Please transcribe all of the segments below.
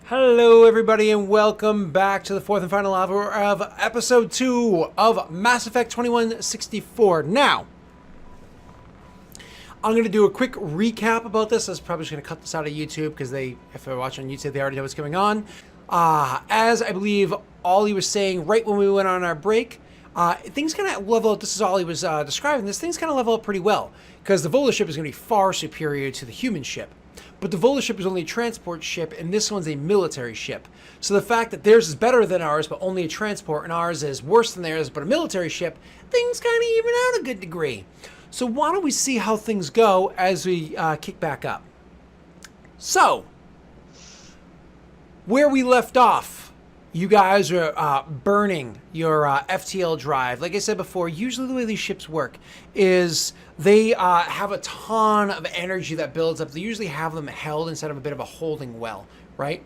Hello, everybody, and welcome back to the fourth and final hour of Episode 2 of Mass Effect 2164. Now, I'm going to do a quick recap about this. I was probably just going to cut this out of YouTube because if they're watching on YouTube, they already know what's going on. As I believe Ollie was saying right when we went on our break, things kind of level out. This is Ollie was describing. This thing's kind of level up pretty well because the Vola ship is going to be far superior to the human ship. But the Vola ship is only a transport ship, and this one's a military ship. So the fact that theirs is better than ours, but only a transport, and ours is worse than theirs, but a military ship, things kind of even out a good degree. So why don't we see how things go as we kick back up? So, where we left off, you guys are burning your FTL drive. Like I said before, usually the way these ships work is they have a ton of energy that builds up. They usually have them held instead of a bit of a holding well, right?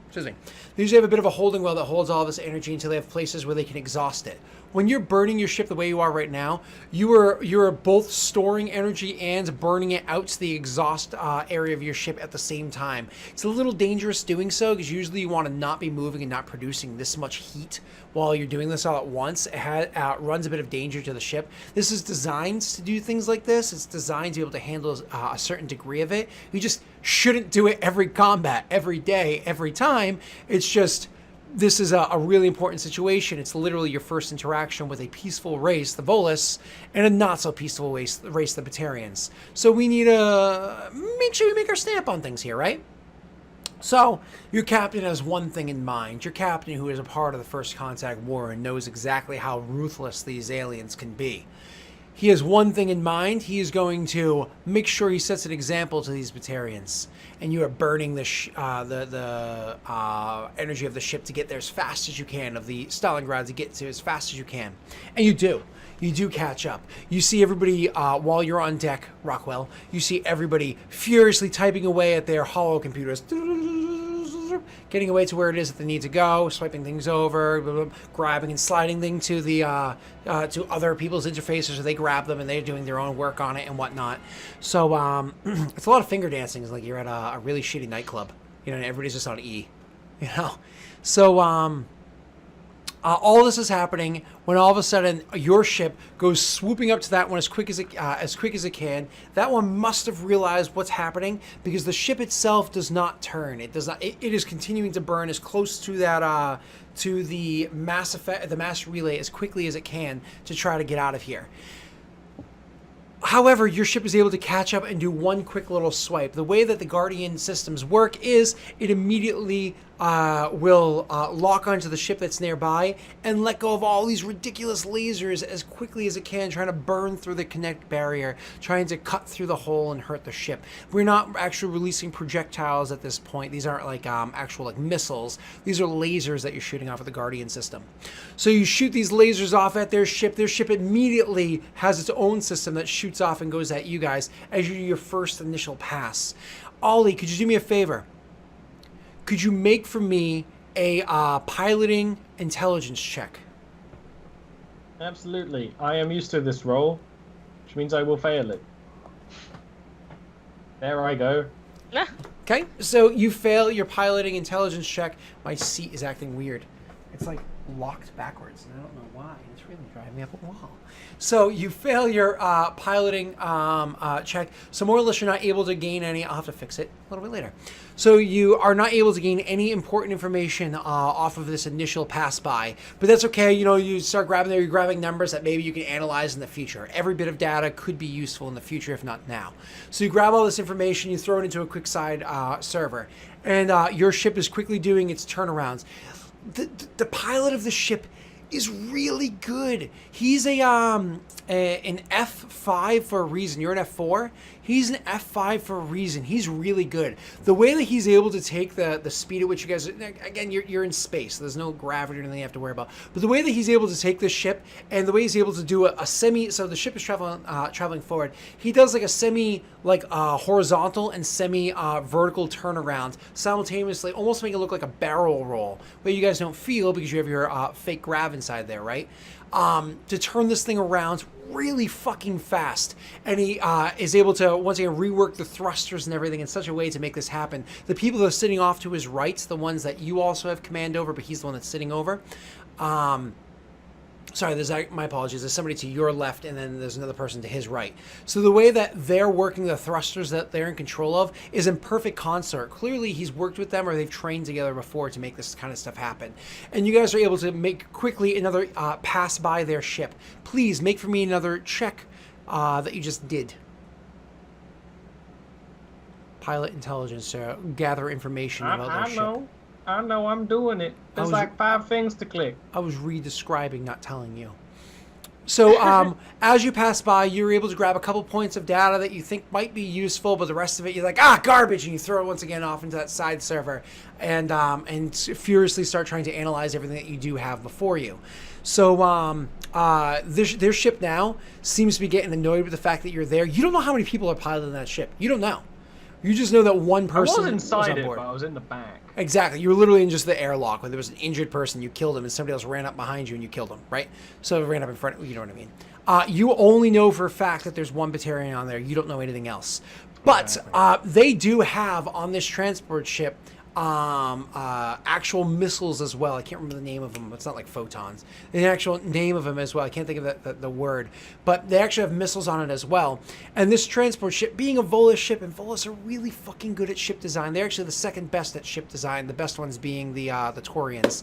Excuse me. They usually have a bit of a holding well that holds all this energy until they have places where they can exhaust it. When you're burning your ship the way you are right now, you're both storing energy and burning it out to the exhaust area of your ship at the same time. It's a little dangerous doing so because usually you want to not be moving and not producing this much heat while you're doing this all at once. It runs a bit of danger to the ship. This is designed to do things like this. It's designed to be able to handle a certain degree of it. You just shouldn't do it every combat, every day, every time. It's just, this is a really important situation. It's literally your first interaction with a peaceful race, the Volus, and a not so peaceful race, the Batarians. So we need to make sure we make our stamp on things here, right? So your captain has one thing in mind. Your captain, who is a part of the First Contact War and knows exactly how ruthless these aliens can be. He has one thing in mind. He is going to make sure he sets an example to these Batarians. And you are burning the energy of the ship to get there as fast as you can, of the Stalingrad to get to as fast as you can. And you do. You do catch up. You see everybody, while you're on deck, Rockwell, you see everybody furiously typing away at their holo computers. Getting away to where it is that they need to go, swiping things over, blah, blah, blah, grabbing and sliding things to the to other people's interfaces, so they grab them and they're doing their own work on it and whatnot. So it's a lot of finger dancing. It's like you're at a really shitty nightclub, you know, and everybody's just on E, you know. So all this is happening when all of a sudden your ship goes swooping up to that one as quick as it can. That one must have realized what's happening because the ship itself does not turn. It does not. It is continuing to burn as close to that to the mass relay as quickly as it can to try to get out of here. However, your ship is able to catch up and do one quick little swipe. The way that the Guardian systems work is it immediately will lock onto the ship that's nearby and let go of all these ridiculous lasers as quickly as it can, trying to burn through the connect barrier, trying to cut through the hole and hurt the ship. We're not actually releasing projectiles at this point. These aren't like actual like missiles. These are lasers that you're shooting off of the Guardian system. So you shoot these lasers off at their ship. Their ship immediately has its own system that shoots off and goes at you guys as you do your first initial pass. Ollie, could you do me a favor? Could you make for me a piloting intelligence check? Absolutely. I am used to this role, which means I will fail it. There I go. Okay, so you fail your piloting intelligence check. My seat is acting weird. It's like locked backwards, and I don't know why. It's really driving me up a wall. So you fail your piloting check. So more or less you're not able to gain any. I'll have to fix it a little bit later. So you are not able to gain any important information off of this initial pass by. But that's okay. You know, you start grabbing there. You're grabbing numbers that maybe you can analyze in the future. Every bit of data could be useful in the future, if not now. So you grab all this information. You throw it into a quick side server. And your ship is quickly doing its turnarounds. The pilot of the ship is really good. He's an F5 for a reason. You're an F4. He's an F5 for a reason. He's really good. The way that he's able to take the speed at which you guys, again, you're in space, so there's no gravity or anything you have to worry about. But the way that he's able to take this ship and the way he's able to do a semi, so the ship is traveling forward. He does like a semi, horizontal and semi vertical turnaround simultaneously, almost make it look like a barrel roll, where you guys don't feel because you have your fake grav inside there, right? To turn this thing around really fucking fast. And he is able to, once again, rework the thrusters and everything in such a way to make this happen. The people that are sitting off to his right, the ones that you also have command over, but he's the one that's sitting over. Sorry, my apologies. There's somebody to your left, and then there's another person to his right. So the way that they're working the thrusters that they're in control of is in perfect concert. Clearly, he's worked with them or they've trained together before to make this kind of stuff happen. And you guys are able to make quickly another pass by their ship. Please make for me another check that you just did. Pilot intelligence to gather information about their ship. I know I'm doing it. There's like 5 things to click. I was re-describing, not telling you. So as you pass by, you're able to grab a couple points of data that you think might be useful, but the rest of it, you're like, garbage, and you throw it once again off into that side server and furiously start trying to analyze everything that you do have before you. So their ship now seems to be getting annoyed with the fact that you're there. You don't know how many people are piloting that ship. You don't know. You just know that one person was on board. But I was in the back. Exactly. You were literally in just the airlock when there was an injured person. You killed him, and somebody else ran up behind you, and you killed him, right? So it ran up in front. You know what I mean? You only know for a fact that there's one Batarian on there. You don't know anything else. But they do have on this transport ship actual missiles as well. I can't remember the name of them. It's not like photons. The actual name of them as well. I can't think of the word. But they actually have missiles on it as well. And this transport ship, being a Volus ship, and Volus are really fucking good at ship design. They're actually the second best at ship design. The best ones being the Taurians.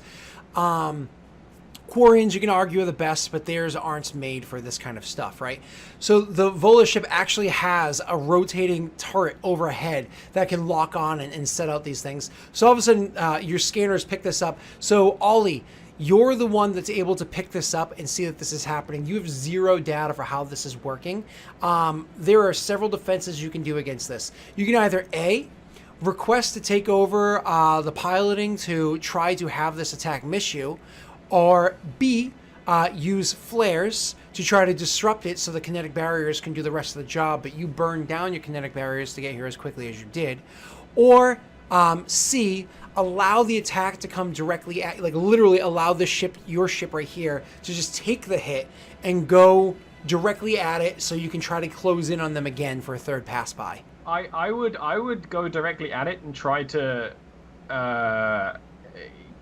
Quarians, you can argue, are the best, but theirs aren't made for this kind of stuff, right? So the Volus ship actually has a rotating turret overhead that can lock on and set out these things. So all of a sudden, your scanners pick this up. So Ollie, you're the one that's able to pick this up and see that this is happening. You have zero data for how this is working. There are several defenses you can do against this. You can either A, request to take over the piloting to try to have this attack miss you, or B, use flares to try to disrupt it so the kinetic barriers can do the rest of the job, but you burn down your kinetic barriers to get here as quickly as you did. Or C, allow the attack to come directly at, like literally allow the ship, your ship right here, to just take the hit and go directly at it so you can try to close in on them again for a third pass by. I would go directly at it and try to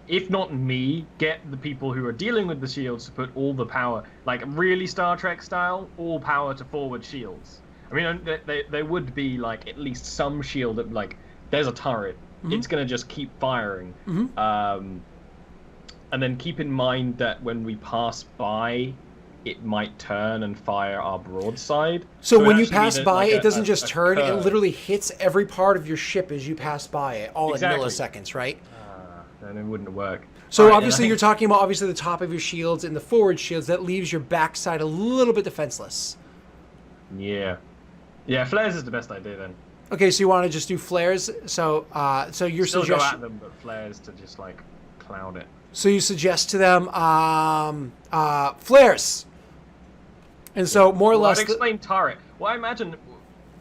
if not me, get the people who are dealing with the shields to put all the power, like really Star Trek style, all power to forward shields. I mean, there would be like at least some shield that, like, there's a turret, it's gonna just keep firing. And then keep in mind that when we pass by, it might turn and fire our broadside. So when you pass by, it doesn't just turn, it literally hits every part of your ship as you pass by it, all in milliseconds, right? And it wouldn't work. So obviously you're talking about the top of your shields and the forward shields. That leaves your backside a little bit defenseless. Yeah. Yeah, flares is the best idea then. Okay, so you want to just do flares? So so your Still suggestion... go at them, but flares to just, like, cloud it. So you suggest to them flares. And so more or less... I'd explain turret. What I imagine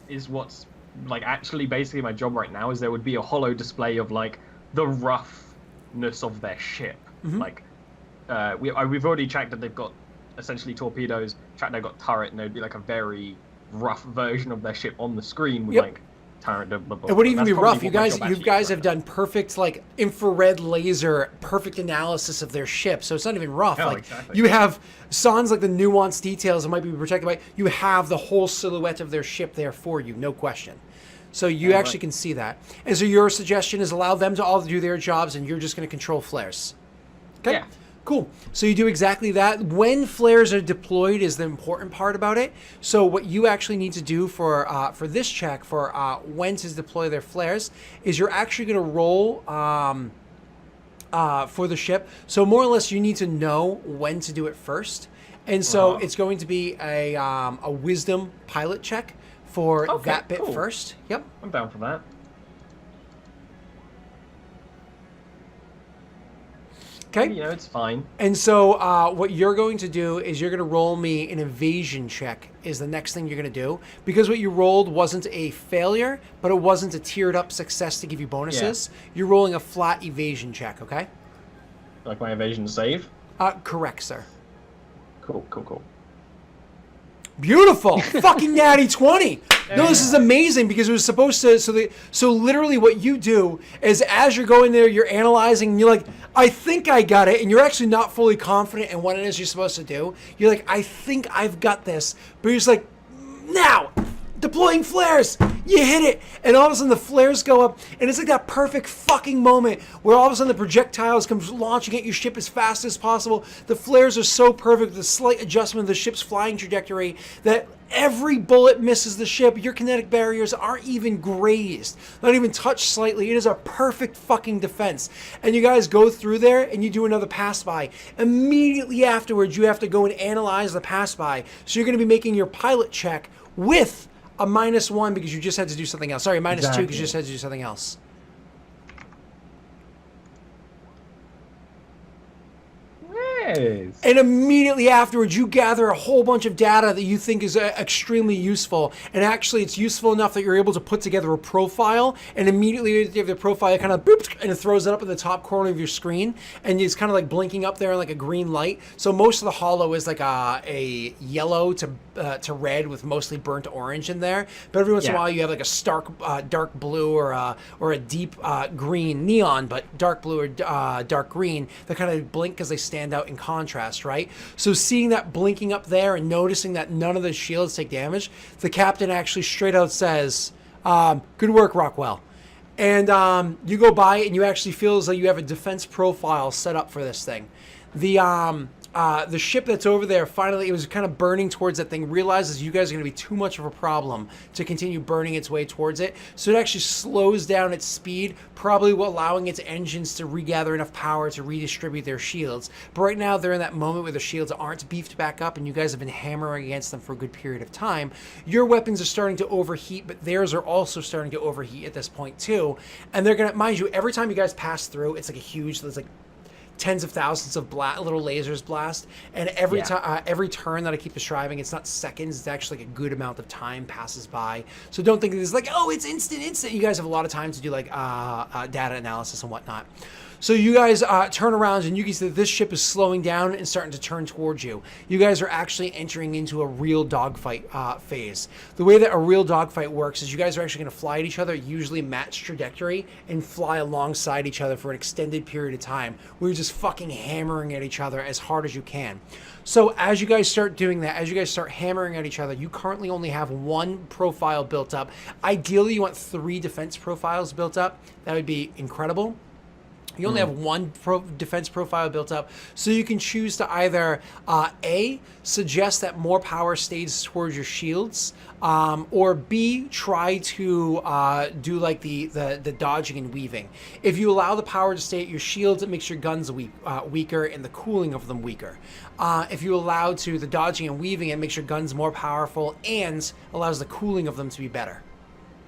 is what's, like, actually basically my job right now is there would be a hollow display of, like, the roughness of their ship. Like, we've already checked that they've got essentially torpedoes, checked they've got turret, and there'd be like a very rough version of their ship on the screen with like turret. Blah, blah, blah. It wouldn't even be rough. You guys have done perfect, like, infrared laser, perfect analysis of their ship, so it's not even rough. Yeah, like exactly. you have sans like the nuanced details that might be protected by. You have the whole silhouette of their ship there for you, no question. So you actually can see that. And so your suggestion is allow them to all do their jobs, and you're just going to control flares. Okay? Yeah. Cool. So you do exactly that. When flares are deployed is the important part about it. So what you actually need to do for this check, for when to deploy their flares, is you're actually going to roll for the ship. So more or less you need to know when to do it first. And so it's going to be a wisdom pilot check for that bit first. Yep. I'm down for that. Okay. You know, it's fine. And so what you're going to do is you're going to roll me an evasion check is the next thing you're going to do. Because what you rolled wasn't a failure, but it wasn't a tiered up success to give you bonuses. Yeah. You're rolling a flat evasion check, okay? Like my evasion save? Correct, sir. Cool. Beautiful. Fucking natty 20. No, this is amazing because it was supposed to. So literally, what you do is as you're going there, you're analyzing, and you're like, I think I got it, and you're actually not fully confident in what it is you're supposed to do. You're like, I think I've got this, but you're just like, now. Deploying flares, you hit it, and all of a sudden the flares go up, and it's like that perfect fucking moment where all of a sudden the projectiles come launching at your ship as fast as possible. The flares are so perfect, the slight adjustment of the ship's flying trajectory, that every bullet misses the ship. Your kinetic barriers aren't even grazed, not even touched slightly. It is a perfect fucking defense. And you guys go through there, and you do another pass by. Immediately afterwards, you have to go and analyze the pass by. So you're going to be making your pilot check with a -1 because you just had to do something else. Sorry, -2 because you just had to do something else. Yes. And immediately afterwards, you gather a whole bunch of data that you think is extremely useful. And actually, it's useful enough that you're able to put together a profile. And immediately, you have the profile kind of boop, and it throws it up in the top corner of your screen. And it's kind of like blinking up there in like a green light. So most of the holo is like a yellow to red with mostly burnt orange in there. But every once in a while, you have like a stark dark blue or a deep green neon, but dark blue or dark green that kind of blink because they stand out in contrast, right? So seeing that blinking up there and noticing that none of the shields take damage, the captain actually straight out says, good work, Rockwell. And you go by it and you actually feel as though you have a defense profile set up for this thing. The ship that's over there, finally, it was kind of burning towards that thing, realizes you guys are going to be too much of a problem to continue burning its way towards it. So it actually slows down its speed, probably allowing its engines to regather enough power to redistribute their shields. But right now, they're in that moment where the shields aren't beefed back up, and you guys have been hammering against them for a good period of time. Your weapons are starting to overheat, but theirs are also starting to overheat at this point, too. And they're going to, mind you, every time you guys pass through, it's like a huge, there's like tens of thousands of little lasers blast, and every turn that I keep describing, it's not seconds, it's actually like a good amount of time passes by. So don't think it's like, oh, it's instant. You guys have a lot of time to do like data analysis and whatnot. So you guys turn around and you can see that this ship is slowing down and starting to turn towards you. You guys are actually entering into a real dogfight phase. The way that a real dogfight works is you guys are actually going to fly at each other, usually match trajectory, and fly alongside each other for an extended period of time where you're just fucking hammering at each other as hard as you can. So as you guys start doing that, as you guys start hammering at each other, you currently only have one profile built up. Ideally, you want 3 defense profiles built up. That would be incredible. You only have one defense profile built up, so you can choose to either A, suggest that more power stays towards your shields, or B, try to do like the dodging and weaving. If you allow the power to stay at your shields, it makes your guns weaker and the cooling of them weaker. If you allow to the dodging and weaving, it makes your guns more powerful and allows the cooling of them to be better.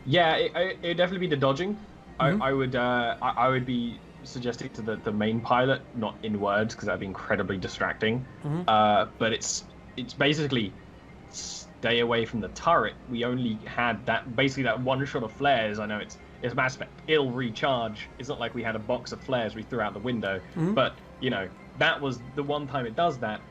Yeah, it'd definitely be the dodging. I would be suggesting to the main pilot, not in words because that'd be incredibly distracting, but it's basically stay away from the turret. We only had that one shot of flares. I know it's Mass Effect, it'll recharge. It's not like we had a box of flares we threw out the window, but you know, that was the one time it does that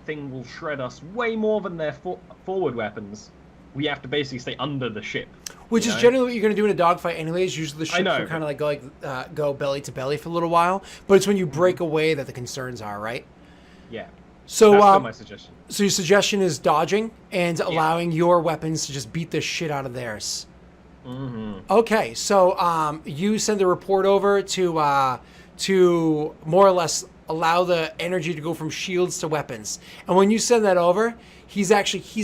thing will shred us way more than their forward weapons. We have to basically stay under the ship. Which is generally what you're going to do in a dogfight anyways. Usually the ships will kind of like go belly to belly for a little while. But it's when you break away that the concerns are, right? Yeah. So that's still my suggestion. So your suggestion is dodging and allowing your weapons to just beat the shit out of theirs. Okay, so you send a report over to more or less allow the energy to go from shields to weapons. And when you send that over, he's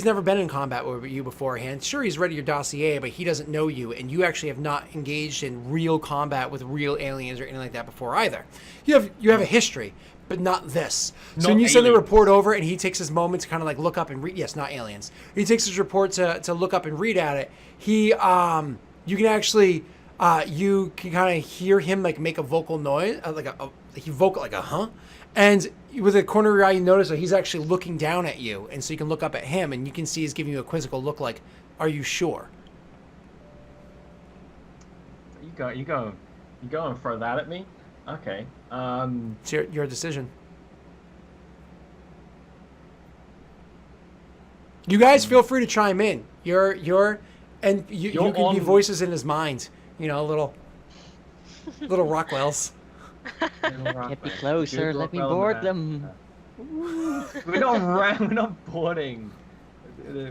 never been in combat with you beforehand. Sure, he's read your dossier, but he doesn't know you, and you actually have not engaged in real combat with real aliens or anything like that before either. You have a history, but not this. So when you send the report over, and he takes his moment to kind of like look up and read. Yes, not aliens. He takes his report to look up and read at it. You can actually you can kind of hear him like make a vocal noise, like a huh. And with the corner of your eye, you notice that he's actually looking down at you, and so you can look up at him, and you can see he's giving you a quizzical look, like, "Are you sure?" You go and throw that at me? Okay. It's your decision. You guys feel free to chime in. You can be on- voices in his mind. Little Rockwells. Get me closer, let me board them. We're not boarding.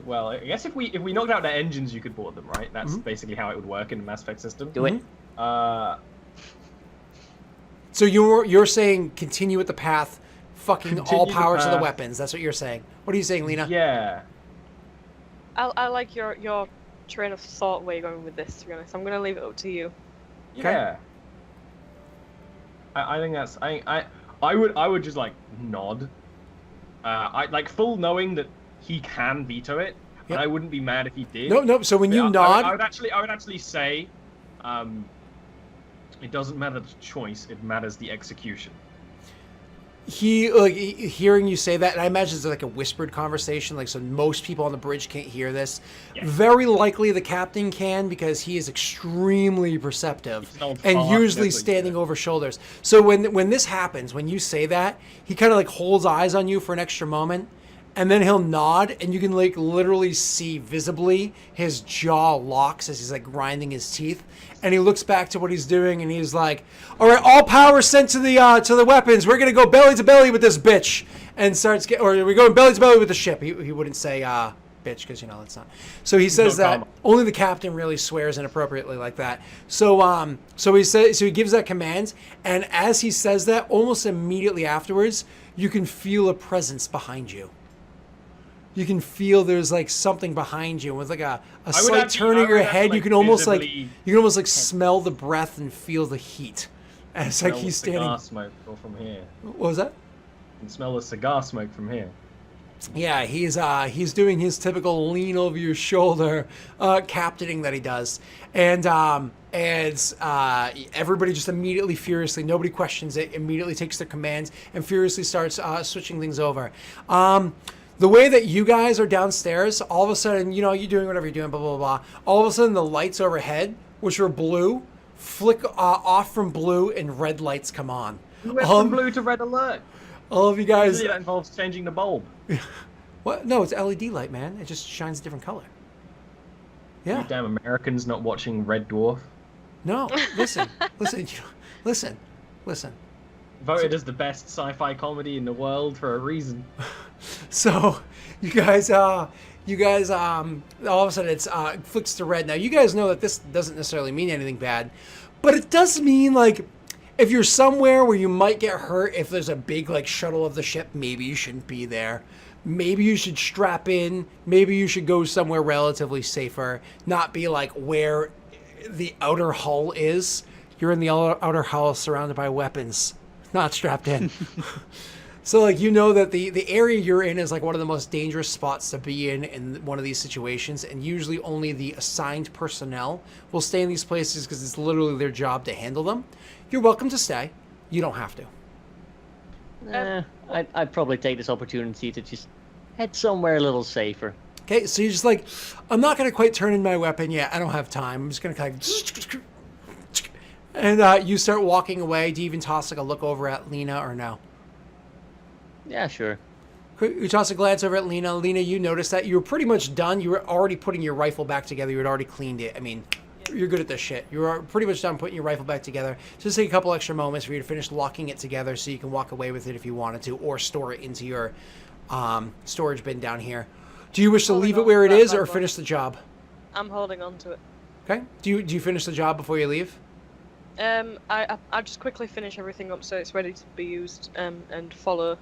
Well, I guess if we knocked out their engines, you could board them, right? That's basically how it would work in the Mass Effect system. Do it. So you're saying continue with the path, fucking Continue all the power to the path. weapons. That's what you're saying. What are you saying, Lena? Yeah. I like your train of thought where you're going with this. To be honest, I'm gonna leave it up to you. Yeah. I think that's I would just like nod. I like full knowing that he can veto it, Yep. and I wouldn't be mad if he did. No. So when you I nod, would actually say, it doesn't matter the choice; it matters the execution. hearing you say that, and I imagine it's like a whispered conversation, like so most people on the bridge can't hear this. Yeah. Very likely the captain can because he is extremely perceptive He's an old and fart, usually definitely, standing yeah. over shoulders. So when this happens, when you say that, he kind of like holds eyes on you for an extra moment. And then he'll nod, and you can like literally see visibly his jaw locks as he's like grinding his teeth. And he looks back to what he's doing, and he's like, "All right, all power sent to the weapons. We're gonna go belly to belly with this bitch." And or we're going belly to belly with the ship. He wouldn't say bitch because that's not. So he says no that comma. only the captain really swears inappropriately like that. So he gives that command, and as he says that, almost immediately afterwards, you can feel a presence behind you. You can feel there's like something behind you with like a slight actually- turn I of your would head. actually, You can almost like visibly smell the breath and feel the heat. And it's like smell he's the cigar standing. smoke from here. What was that? You can smell the cigar smoke from here. Yeah, he's doing his typical lean over your shoulder, captaining that he does, and everybody just immediately, furiously, nobody questions it, immediately takes their commands and furiously starts switching things over. The way that you guys are downstairs, all of a sudden, you're doing whatever you're doing, blah, blah, blah. All of a sudden, the lights overhead, which are blue, flick off from blue and red lights come on. We went from blue to red alert. All of you guys... Usually that involves changing the bulb. What? No, it's LED light, man. It just shines a different color. Yeah. You damn Americans not watching Red Dwarf. No, listen. Voted as the best sci-fi comedy in the world for a reason. So, you guys, all of a sudden it flicks to red. Now, you guys know that this doesn't necessarily mean anything bad, but it does mean, like, if you're somewhere where you might get hurt, if there's a big, like, shuttle of the ship, maybe you shouldn't be there. Maybe you should strap in. Maybe you should go somewhere relatively safer, not be, like, where the outer hull is. You're in the outer hull surrounded by weapons, not strapped in. So, like, that the area you're in is, like, one of the most dangerous spots to be in one of these situations, and usually only the assigned personnel will stay in these places because it's literally their job to handle them. You're welcome to stay. You don't have to. I'd probably take this opportunity to just head somewhere a little safer. Okay, so you're just like, I'm not going to quite turn in my weapon yet. I don't have time. I'm just going to kind of... And you start walking away. Do you even toss, like, a look over at Lena or no? Yeah, sure. You toss a glance over at Lena. Lena, you notice that you were pretty much done. You were already putting your rifle back together. You had already cleaned it. I mean, you're good at this shit. You were pretty much done putting your rifle back together. Just take a couple extra moments for you to finish locking it together so you can walk away with it if you wanted to, or store it into your storage bin down here. Do you wish to leave it where it is or finish the job? I'm holding on to it. Okay. Do you finish the job before you leave? I just quickly finish everything up so it's ready to be used and follow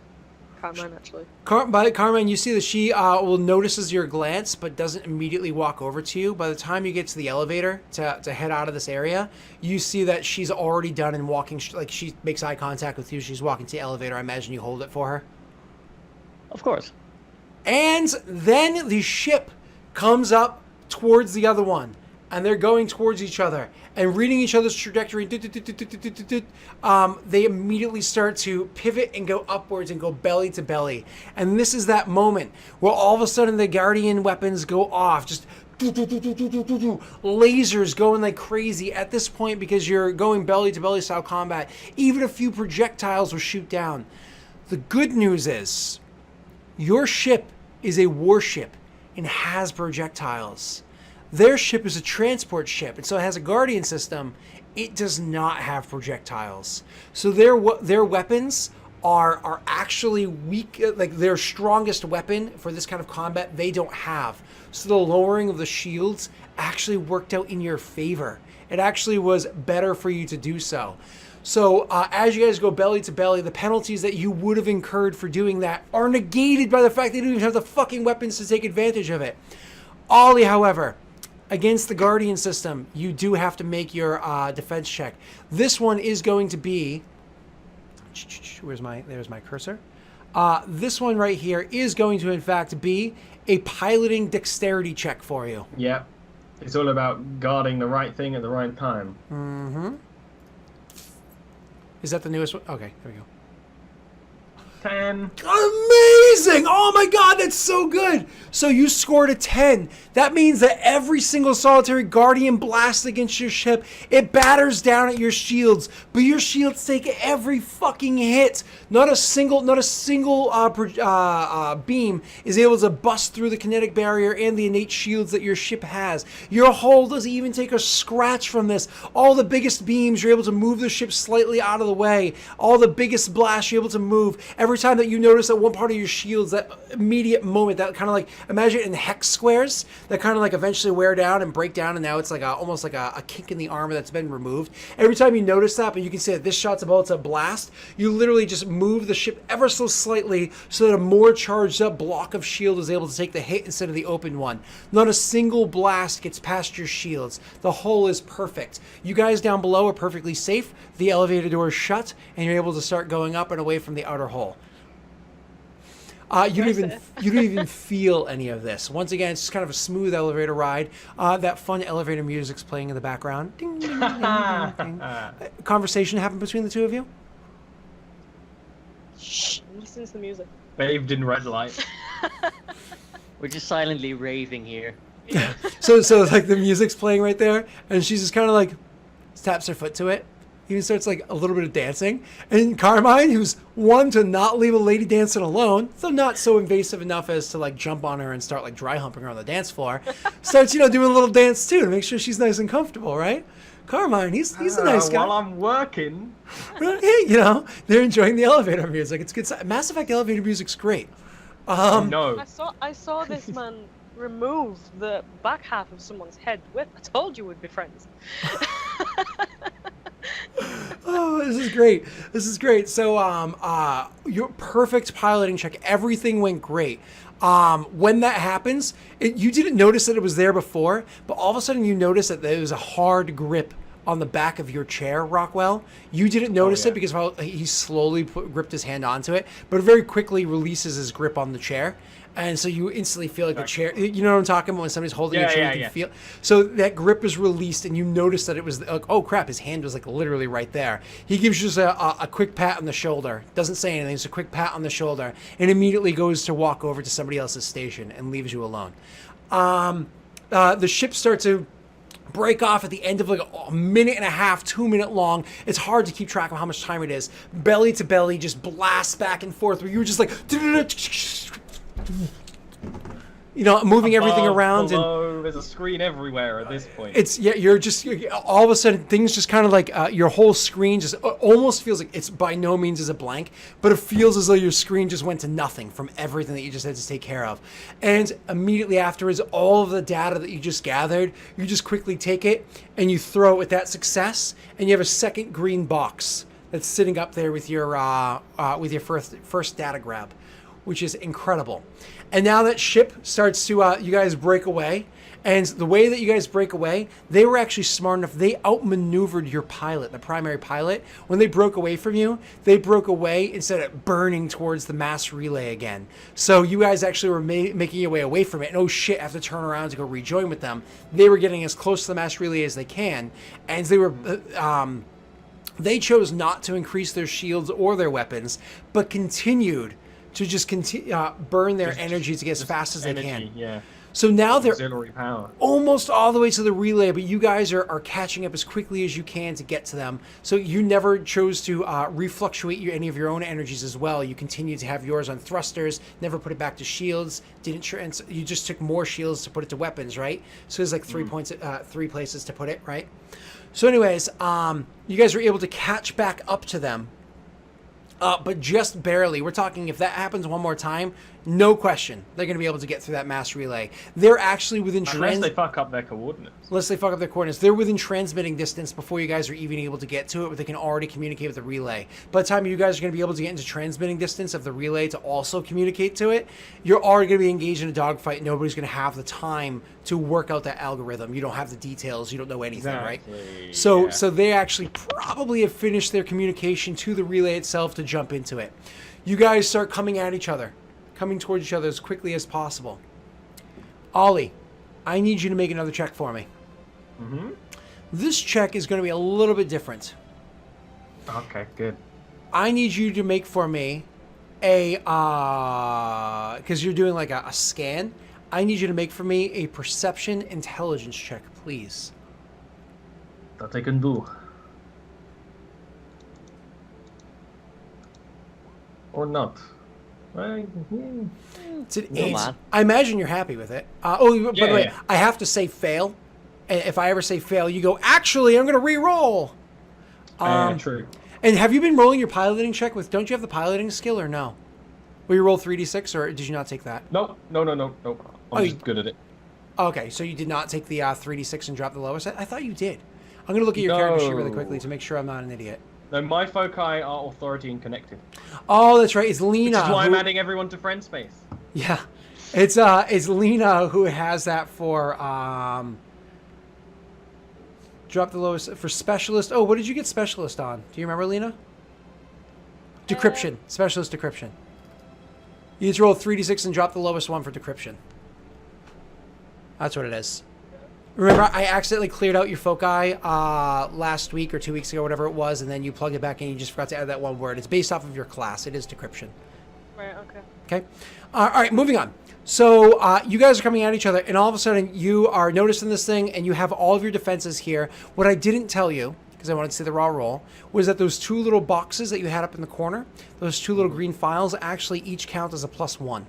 Carmine, actually. Carmine, you see that she will notices your glance but doesn't immediately walk over to you. By the time you get to the elevator to head out of this area, you see that she's already done and walking, like she makes eye contact with you. She's walking to the elevator. I imagine you hold it for her. Of course. And then the ship comes up towards the other one. And they're going towards each other and reading each other's trajectory. They immediately start to pivot and go upwards and go belly to belly. And this is that moment where all of a sudden the Guardian weapons go off. Just lasers going like crazy at this point because you're going belly to belly style combat. Even a few projectiles will shoot down. The good news is your ship is a warship. and has projectiles. Their ship is a transport ship, and so it has a guardian system. It does not have projectiles. So their weapons are actually weak, like their strongest weapon for this kind of combat they don't have. So the lowering of the shields actually worked out in your favor. It actually was better for you to do so. So as you guys go belly to belly, the penalties that you would have incurred for doing that are negated by the fact that you don't even have the fucking weapons to take advantage of it. Ollie, however, against the Guardian system, you do have to make your defense check. This one is going to be... There's my cursor. This one right here is going to, in fact, be a piloting dexterity check for you. Yep. It's all about guarding the right thing at the right time. Mm-hmm. Is that the newest one? Okay, there we go. 10. Amazing! Oh my god, that's so good! So you scored a 10. That means that every single solitary guardian blast against your ship, it batters down at your shields, but your shields take every fucking hit. Not a single beam is able to bust through the kinetic barrier and the innate shields that your ship has. Your hull doesn't even take a scratch from this. All the biggest beams, you're able to move the ship slightly out of the way. All the biggest blasts, you're able to move. Every time that you notice that one part of your shields, that immediate moment, that kind of like, imagine it in hex squares, that kind of like eventually wear down and break down, and now it's like almost like a kink in the armor that's been removed. Every time you notice that, but you can see that this shot's about to blast, you literally just move the ship ever so slightly so that a more charged up block of shield is able to take the hit instead of the open one. Not a single blast gets past your shields. The hull is perfect. You guys down below are perfectly safe. The elevator door is shut, and you're able to start going up and away from the outer hull. You don't even feel any of this. Once again, it's just kind of a smooth elevator ride. That fun elevator music's playing in the background. Ding, ding, ding, ding, ding. Conversation happened between the two of you? Shh, listen to the music. Paved in red light. We're just silently raving here. Yeah. So like the music's playing right there, and she's just kind of like taps her foot to it. Even starts like a little bit of dancing. And Carmine, who's one to not leave a lady dancing alone, though not so invasive enough as to like jump on her and start like dry humping her on the dance floor, starts, doing a little dance too to make sure she's nice and comfortable, right? Carmine, he's a nice guy. While I'm working. Hey, they're enjoying the elevator music. It's good. Mass Effect elevator music's great. No. I saw this man remove the back half of someone's head with. I told you we'd be friends. Oh, this is great. So, your perfect piloting check. Everything went great. When that happens, you didn't notice that it was there before, but all of a sudden you notice that there was a hard grip on the back of your chair, Rockwell. You didn't notice it because he slowly gripped his hand onto it, but very quickly releases his grip on the chair. And so you instantly feel like the chair, you know what I'm talking about when somebody's holding your chair, you can feel. So that grip is released and you notice that it was like, oh crap, his hand was like literally right there. He gives you just a quick pat on the shoulder, doesn't say anything, just a quick pat on the shoulder, and immediately goes to walk over to somebody else's station and leaves you alone. The ship starts to break off at the end of like a minute and a half, 2 minute long. It's hard to keep track of how much time it is. Belly to belly, just blasts back and forth where you were just like, moving everything around, below, there's a screen everywhere at this point. You're all of a sudden things just kind of like your whole screen just almost feels like it's by no means is a blank, but it feels as though your screen just went to nothing from everything that you just had to take care of. And immediately afterwards, all of the data that you just gathered, you just quickly take it and you throw it with that success, and you have a second green box that's sitting up there with your first data grab, which is incredible. And now that ship starts to, you guys break away. And the way that you guys break away, they were actually smart enough. They outmaneuvered your pilot, the primary pilot. When they broke away from you, they broke away instead of burning towards the mass relay again. So you guys actually were making your way away from it. And oh shit, I have to turn around to go rejoin with them. They were getting as close to the mass relay as they can. And they were... they chose not to increase their shields or their weapons, but continued to just burn their energy to get as fast as they can. Yeah. So now they're Auxiliary power. almost all the way to the relay, but you guys are catching up as quickly as you can to get to them. So you never chose to refluctuate any of your own energies as well. You continue to have yours on thrusters, never put it back to shields. You just took more shields to put it to weapons, right? So there's like 3 points, 3 places to put it, right? So anyways, you guys were able to catch back up to them. But just barely. We're talking if that happens one more time, no question, they're going to be able to get through that mass relay. They're actually within Unless they fuck up their coordinates. They're within transmitting distance before you guys are even able to get to it, but they can already communicate with the relay. By the time you guys are going to be able to get into transmitting distance of the relay to also communicate to it, you're already going to be engaged in a dogfight. Nobody's going to have the time to work out that algorithm. You don't have the details. You don't know anything, right? So they actually probably have finished their communication to the relay itself to jump into it. You guys start coming towards each other as quickly as possible. Ollie, I need you to make another check for me. Mm-hmm. This check is going to be a little bit different. Okay, good. I need you to make for me because you're doing like a scan. I need you to make for me a perception intelligence check, please. That I can do. Or not. It's an No, 8. man. I imagine you're happy with it. By the way, yeah. I have to say fail. And if I ever say fail, you go, actually, I'm going to re-roll. True. And have you been rolling your piloting check with, don't you have the piloting skill or no? Will you roll 3d6 or did you not take that? No. I'm just good at it. Okay, so you did not take the 3d6 and drop the lowest? I thought you did. I'm going to look at your character sheet really quickly to make sure I'm not an idiot. No, my foci are authority and connected. Oh, that's right. It's Lena. Which is why I'm adding everyone to friend space. Yeah. It's Lena who has that for drop the lowest for specialist. Oh, what did you get specialist on? Do you remember, Lena? Decryption. Specialist decryption. You just roll 3d6 and drop the lowest one for decryption. That's what it is. Remember, I accidentally cleared out your foci last week or 2 weeks ago, whatever it was, and then you plug it back in. You just forgot to add that one word. It's based off of your class. It is decryption. Right, okay. Okay. All right, moving on. So you guys are coming at each other, and all of a sudden you are noticing this thing, and you have all of your defenses here. What I didn't tell you, because I wanted to see the raw roll, was that those 2 little boxes that you had up in the corner, those 2 little green files, actually each count as a +1.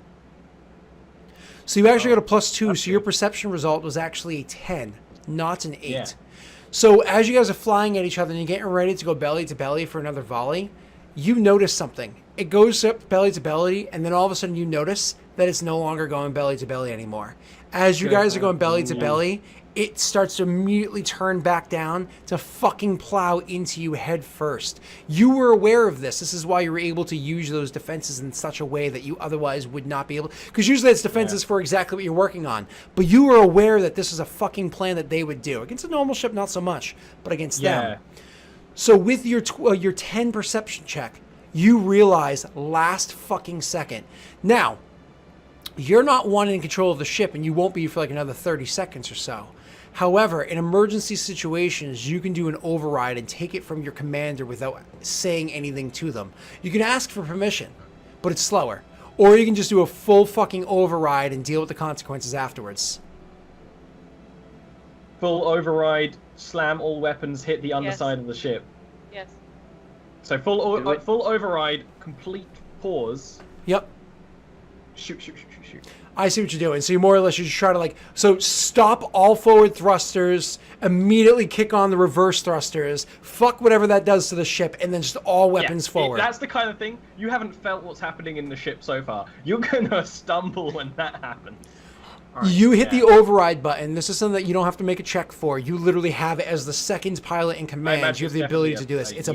So you actually got a +2, so your perception result was actually a 10, not an 8. Yeah. So as you guys are flying at each other and you're getting ready to go belly to belly for another volley, you notice something. It goes up belly to belly, and then all of a sudden you notice that it's no longer going belly to belly anymore. As you guys are going belly to belly, it starts to immediately turn back down to fucking plow into you head first. You were aware of this. This is why you were able to use those defenses in such a way that you otherwise would not be able. Because usually it's defenses for exactly what you're working on. But you were aware that this is a fucking plan that they would do. Against a normal ship, not so much, but against them. So with your 10 perception check, you realize last fucking second. Now, you're not one in control of the ship, and you won't be for like another 30 seconds or so. However, in emergency situations, you can do an override and take it from your commander without saying anything to them. You can ask for permission, but it's slower. Or you can just do a full fucking override and deal with the consequences afterwards. Full override, slam all weapons, hit the underside of the ship. Yes. So full override, complete pause. Yep. Shoot. I see what you're doing. So you more or less, you just try to stop all forward thrusters, immediately kick on the reverse thrusters, fuck whatever that does to the ship, and then just all weapons forward. That's the kind of thing, you haven't felt what's happening in the ship so far. You're gonna stumble when that happens. Right, you hit the override button. This is something that you don't have to make a check for. You literally have it as the second pilot in command. You have the ability to do this. It's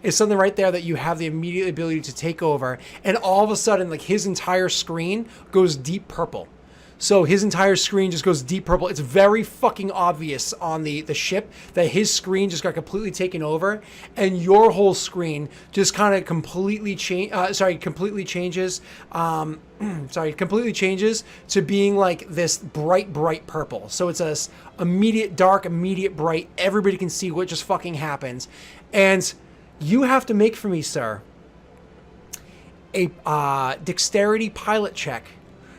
it's something right there that you have the immediate ability to take over. And all of a sudden, like his entire screen goes deep purple. So his entire screen just goes deep purple. It's very fucking obvious on the ship that his screen just got completely taken over, and your whole screen just kind of completely changes. Completely changes to being like this bright purple. So it's a immediate dark, immediate bright. Everybody can see what just fucking happens, and you have to make for me, sir, a dexterity pilot check.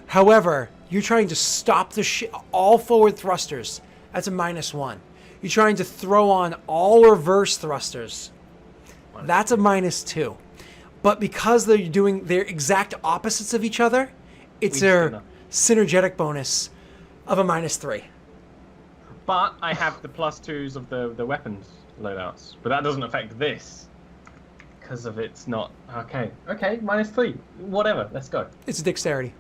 However, You're trying to stop the all forward thrusters. That's a -1. You're trying to throw on all reverse thrusters. That's a -2. But because they're exact opposites of each other, it's their synergetic bonus of a -3. But I have the +2s of the weapons loadouts, but that doesn't affect this because of it's not okay. Okay, -3. Whatever. Let's go. It's a dexterity.